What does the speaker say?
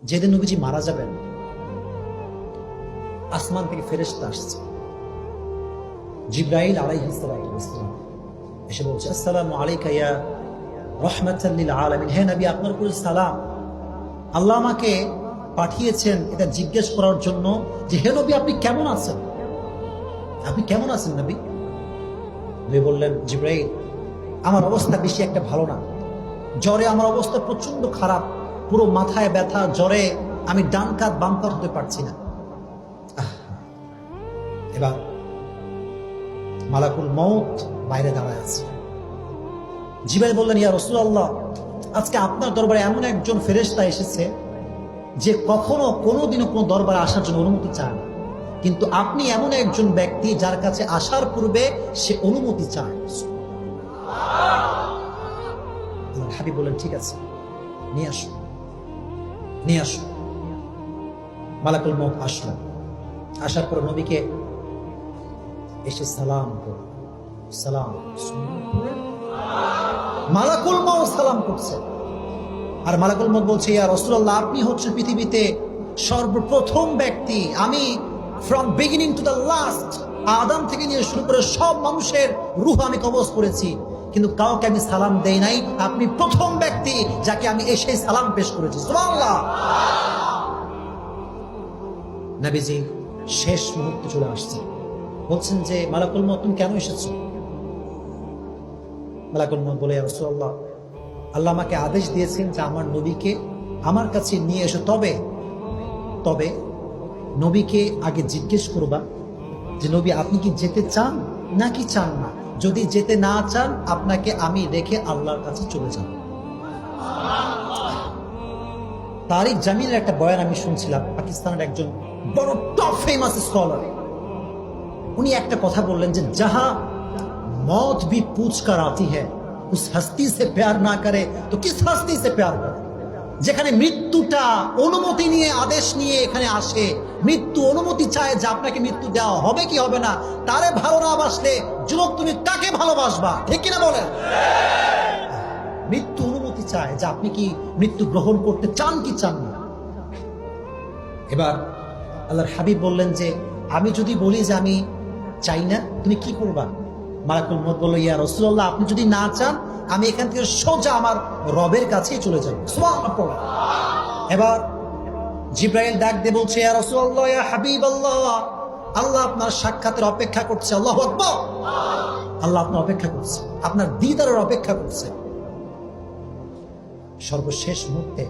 যেদিন নবীজি মারা যাবেন, আসমান থেকে ফেরেশতা আসছে, জিবরাইল আলাইহিস সালাম এসে বলছে, আসসালামু আলাইকা ইয়া রাহমাতাল লিল আলামিন। হে নবী, আপনার উপর সালাম। আল্লাহ আমাকে পাঠিয়েছেন এটা জিজ্ঞেস করার জন্য যে হে নবী, আপনি কেমন আছেন? আপনি কেমন আছেন নবী? নবী বললেন, জিবরাইল, আমার অবস্থা বেশি একটা ভালো না। জ্বরে আমার অবস্থা প্রচন্ড খারাপ, পুরো মাথায় ব্যথা, জ্বরে আমি ডান কাত বাম কাত হতে পারছি না। এবার মালাকুল মউত বাইরে দাঁড়ায় আছে। জিবরাইল বললেন, ইয়া রাসূলুল্লাহ, আজকে আপনার দরবারে এমন একজন ফেরেশতা এসেছে যে কখনো কোনোদিনও কোনো দরবারে আসার জন্য অনুমতি চায় না, কিন্তু আপনি এমন একজন ব্যক্তি যার কাছে আসার পূর্বে সে অনুমতি চায়। হাবিব বললেন, ঠিক আছে, নিয়ে আসো, নিয়ে আসো। মালাকুল মউত আসলো। আসার পর নবীকে এসে সালাম করো, সালাম। মালাকুল মউত সালাম করছে, আর মালাকুল মউত বলছে, ইয়া রাসূলুল্লাহ, আপনি হচ্ছেন পৃথিবীতে সর্বপ্রথম ব্যক্তি। আমি from beginning to the last, Adam থেকে নিয়ে শুরু করে সব মানুষের রূহ আমি কবজ করেছি, কিন্তু কাউকে আমি সালাম দেই নাই। আপনি প্রথম ব্যক্তি যাকে আমি এসে সালাম পেশ করেছি। সুবহানাল্লাহ। নবীজি শেষ মুহূর্তে চলে আসছে, বলছেন যে মালাকুল মউত, তুমি কেন এসেছো? মালাকুল মউত বলে, ইয়া রাসূলুল্লাহ, আল্লাহ আমাকে আদেশ দিয়েছেন যে আমার নবীকে আমার কাছে নিয়ে এসো। তবে নবীকে আগে জিজ্ঞেস করবা যে নবী, আপনি কি যেতে চান নাকি চান না? যদি যেতে না চান, আপনাকে আমি রেখে আল্লাহর কাছে চলে যাব। তারিক জামিনের একটা বয়ান আমি শুনছিলাম, পাকিস্তানের একজন বড় টপ ফেমাস স্কলার। উনি একটা কথা বললেন যে যাহা मौत भी पूछ कर आती है उस हस्ती से प्यार ना करे तो किस हस्ती से प्यार करे। যেখানে মৃত্যুটা অনুমতি নিয়ে, আদেশ নিয়ে এখানে আসে, মৃত্যু অনুমতি চায় যে আপনাকে মৃত্যু দেওয়া হবে কি হবে না, তারে ভালো না বাসলে যুবক তুমি তাকে ভালোবাসবা, ঠিক কিনা বলেন? মৃত্যু অনুমতি চায় যে আপনি কি মৃত্যু গ্রহণ করতে চান কি চান না। এবার আল্লাহর হাবিব বললেন যে আমি যদি বলি যে আমি চাই না, তুমি কি করবা? মালাকুল মউত বলল, ইয়া রাসূলুল্লাহ, আপনি যদি না চান, আমি এখান থেকে সোজা আমার রবের কাছেই চলে যাব। সুবহানাল্লাহ। এবার জিবরাইল ডাক দিয়ে বলছে, ইয়া রাসূলুল্লাহ, ইয়া হাবিবাল্লাহ, আল্লাহ আপনার সাক্ষাতের অপেক্ষা করছে। আল্লাহু আকবার। আল্লাহ আপনার অপেক্ষা করছে, আপনার দিদারের অপেক্ষা করছে। সর্বশেষ মুহূর্তে